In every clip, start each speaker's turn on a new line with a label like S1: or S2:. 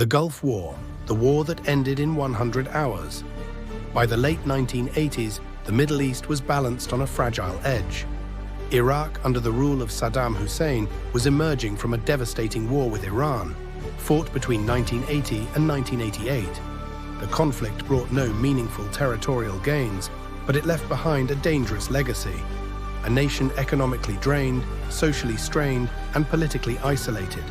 S1: The Gulf War, the war that ended in 100 hours. By the late 1980s, the Middle East was balanced on a fragile edge. Iraq, under the rule of Saddam Hussein, was emerging from a devastating war with Iran, fought between 1980 and 1988. The conflict brought no meaningful territorial gains, but it left behind a dangerous legacy. A nation economically drained, socially strained, and politically isolated.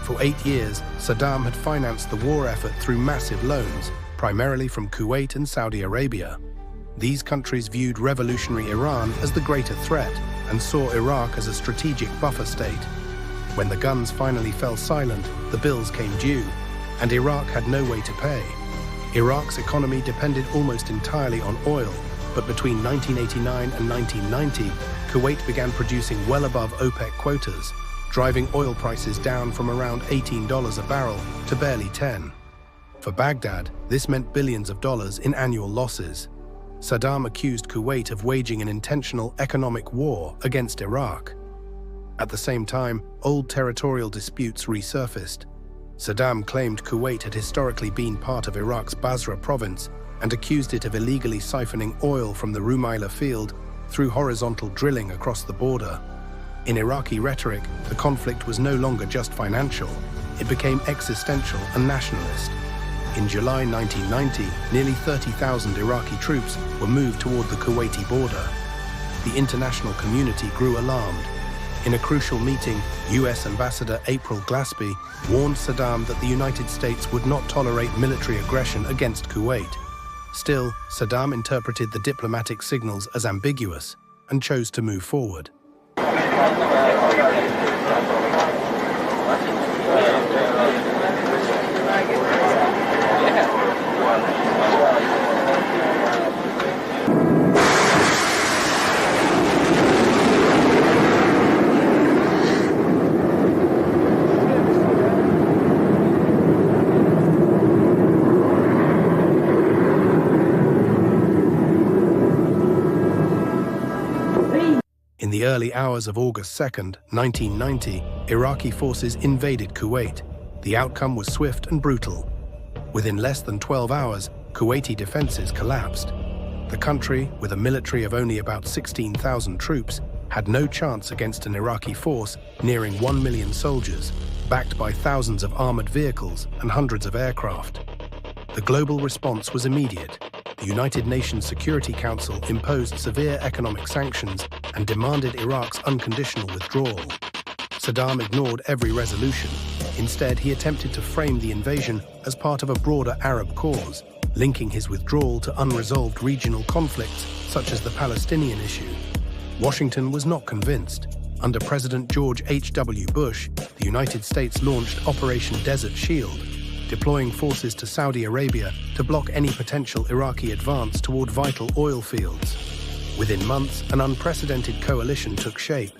S1: For 8 years, Saddam had financed the war effort through massive loans, primarily from Kuwait and Saudi Arabia. These countries viewed revolutionary Iran as the greater threat and saw Iraq as a strategic buffer state. When the guns finally fell silent, the bills came due, and Iraq had no way to pay. Iraq's economy depended almost entirely on oil, but between 1989 and 1990, Kuwait began producing well above OPEC quotas, driving oil prices down from around $18 a barrel to barely $10. For Baghdad, this meant billions of dollars in annual losses. Saddam accused Kuwait of waging an intentional economic war against Iraq. At the same time, old territorial disputes resurfaced. Saddam claimed Kuwait had historically been part of Iraq's Basra province and accused it of illegally siphoning oil from the Rumaila field through horizontal drilling across the border. In Iraqi rhetoric, the conflict was no longer just financial. It became existential and nationalist. In July 1990, nearly 30,000 Iraqi troops were moved toward the Kuwaiti border. The international community grew alarmed. In a crucial meeting, US Ambassador April Glaspie warned Saddam that the United States would not tolerate military aggression against Kuwait. Still, Saddam interpreted the diplomatic signals as ambiguous and chose to move forward. In the early hours of August 2, 1990, Iraqi forces invaded Kuwait. The outcome was swift and brutal. Within less than 12 hours, Kuwaiti defenses collapsed. The country, with a military of only about 16,000 troops, had no chance against an Iraqi force nearing 1 million soldiers, backed by thousands of armored vehicles and hundreds of aircraft. The global response was immediate. The United Nations Security Council imposed severe economic sanctions and demanded Iraq's unconditional withdrawal. Saddam ignored every resolution. Instead, he attempted to frame the invasion as part of a broader Arab cause, linking his withdrawal to unresolved regional conflicts such as the Palestinian issue. Washington was not convinced. Under President George H.W. Bush, the United States launched Operation Desert Shield, deploying forces to Saudi Arabia to block any potential Iraqi advance toward vital oil fields. Within months, an unprecedented coalition took shape.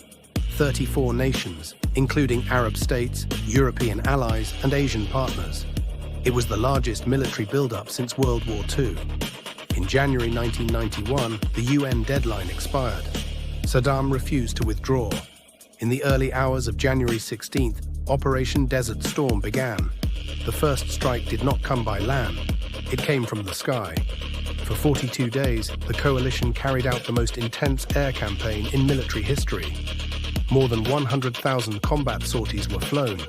S1: 34 nations, including Arab states, European allies, and Asian partners. It was the largest military buildup since World War II. In January 1991, the UN deadline expired. Saddam refused to withdraw. In the early hours of January 16th, Operation Desert Storm began. The first strike did not come by land. It came from the sky. For 42 days, the coalition carried out the most intense air campaign in military history. More than 100,000 combat sorties were flown.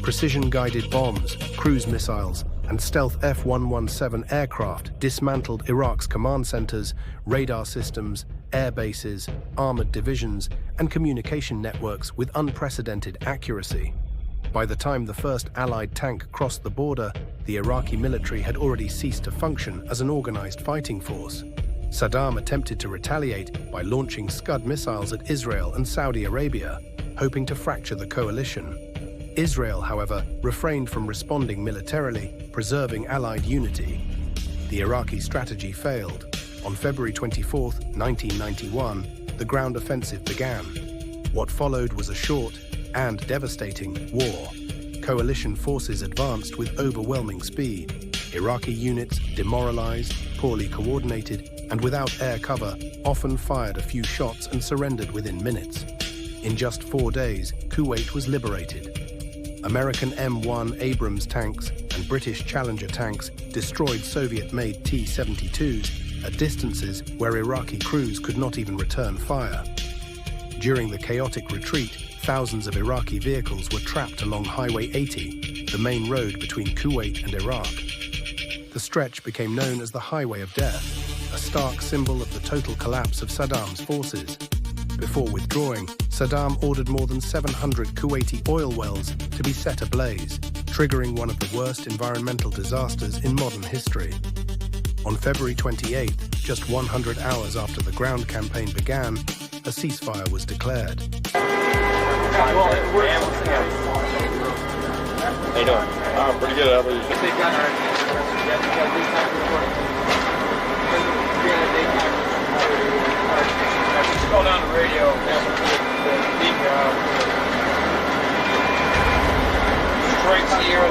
S1: Precision-guided bombs, cruise missiles, and stealth F-117 aircraft dismantled Iraq's command centers, radar systems, air bases, armored divisions, and communication networks with unprecedented accuracy. By the time the first Allied tank crossed the border, the Iraqi military had already ceased to function as an organized fighting force. Saddam attempted to retaliate by launching Scud missiles at Israel and Saudi Arabia, hoping to fracture the coalition. Israel, however, refrained from responding militarily, preserving Allied unity. The Iraqi strategy failed. On February 24, 1991, the ground offensive began. What followed was a short and devastating war. Coalition forces advanced with overwhelming speed. Iraqi units, demoralized, poorly coordinated, and without air cover, often fired a few shots and surrendered within minutes. In just 4 days, Kuwait was liberated. American M1 Abrams tanks and British Challenger tanks destroyed Soviet-made T-72s at distances where Iraqi crews could not even return fire. During the chaotic retreat, thousands of Iraqi vehicles were trapped along Highway 80, the main road between Kuwait and Iraq. The stretch became known as the Highway of Death, a stark symbol of the total collapse of Saddam's forces. Before withdrawing, Saddam ordered more than 700 Kuwaiti oil wells to be set ablaze, triggering one of the worst environmental disasters in modern history. On February 28th, just 100 hours after the ground campaign began, a ceasefire was declared.
S2: How you doing?
S3: Pretty good. How about you?
S2: Going on the radio. Strike Sierra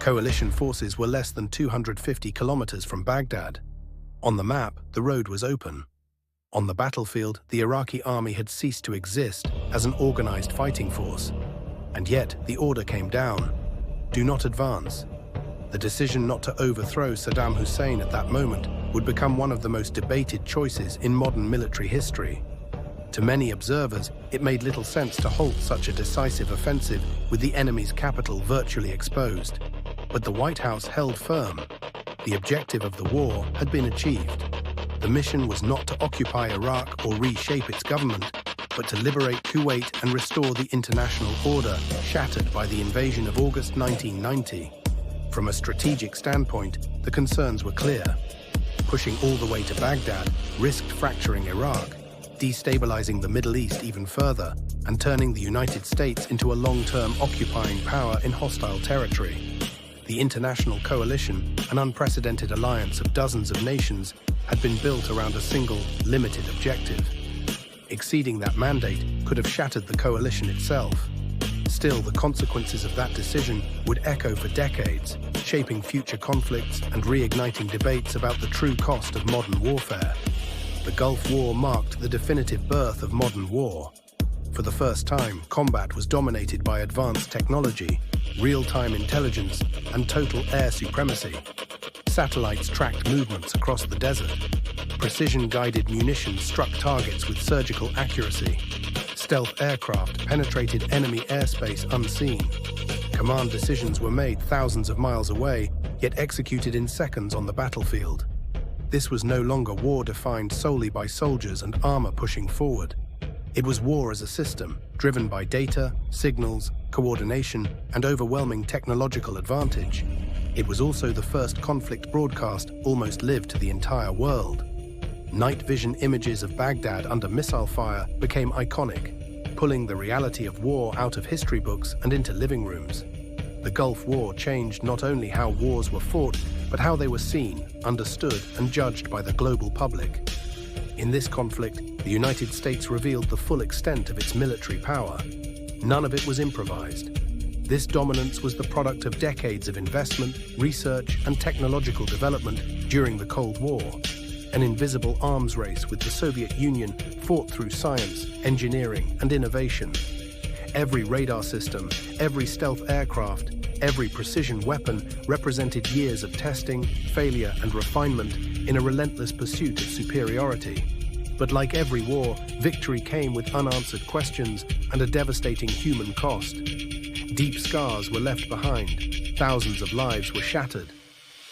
S1: Coalition forces were less than 250 kilometers from Baghdad. On the map, the road was open. On the battlefield, the Iraqi army had ceased to exist as an organized fighting force. And yet, the order came down: do not advance. The decision not to overthrow Saddam Hussein at that moment would become one of the most debated choices in modern military history. To many observers, it made little sense to halt such a decisive offensive with the enemy's capital virtually exposed. But the White House held firm. The objective of the war had been achieved. The mission was not to occupy Iraq or reshape its government, but to liberate Kuwait and restore the international order shattered by the invasion of August 1990. From a strategic standpoint, the concerns were clear. Pushing all the way to Baghdad risked fracturing Iraq, destabilizing the Middle East even further, and turning the United States into a long-term occupying power in hostile territory. The international coalition, an unprecedented alliance of dozens of nations, had been built around a single, limited objective. Exceeding that mandate could have shattered the coalition itself. Still, the consequences of that decision would echo for decades, shaping future conflicts and reigniting debates about the true cost of modern warfare. The Gulf War marked the definitive birth of modern war. For the first time, combat was dominated by advanced technology, real-time intelligence, and total air supremacy. Satellites tracked movements across the desert. Precision-guided munitions struck targets with surgical accuracy. Stealth aircraft penetrated enemy airspace unseen. Command decisions were made thousands of miles away, yet executed in seconds on the battlefield. This was no longer war defined solely by soldiers and armor pushing forward. It was war as a system, driven by data, signals, coordination, and overwhelming technological advantage. It was also the first conflict broadcast almost lived to the entire world. Night vision images of Baghdad under missile fire became iconic, pulling the reality of war out of history books and into living rooms. The Gulf War changed not only how wars were fought, but how they were seen, understood, and judged by the global public. In this conflict, the United States revealed the full extent of its military power. None of it was improvised. This dominance was the product of decades of investment, research, and technological development during the Cold War. An invisible arms race with the Soviet Union fought through science, engineering, and innovation. Every radar system, every stealth aircraft, every precision weapon represented years of testing, failure, and refinement in a relentless pursuit of superiority. But like every war, victory came with unanswered questions and a devastating human cost. Deep scars were left behind. Thousands of lives were shattered.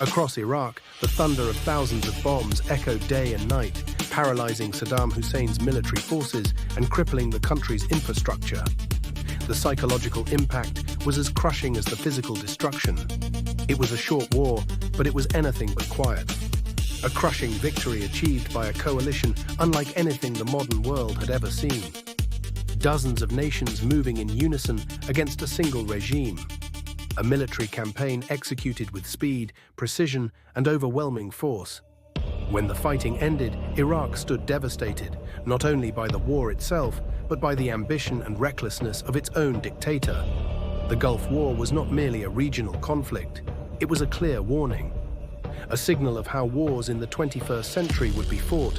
S1: Across Iraq, the thunder of thousands of bombs echoed day and night, paralyzing Saddam Hussein's military forces and crippling the country's infrastructure. The psychological impact was as crushing as the physical destruction. It was a short war, but it was anything but quiet. A crushing victory achieved by a coalition unlike anything the modern world had ever seen. Dozens of nations moving in unison against a single regime. A military campaign executed with speed, precision, and overwhelming force. When the fighting ended, Iraq stood devastated, not only by the war itself, but by the ambition and recklessness of its own dictator. The Gulf War was not merely a regional conflict, it was a clear warning. A signal of how wars in the 21st century would be fought: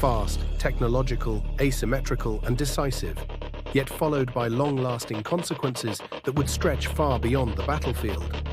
S1: fast, technological, asymmetrical, and decisive, yet followed by long-lasting consequences that would stretch far beyond the battlefield.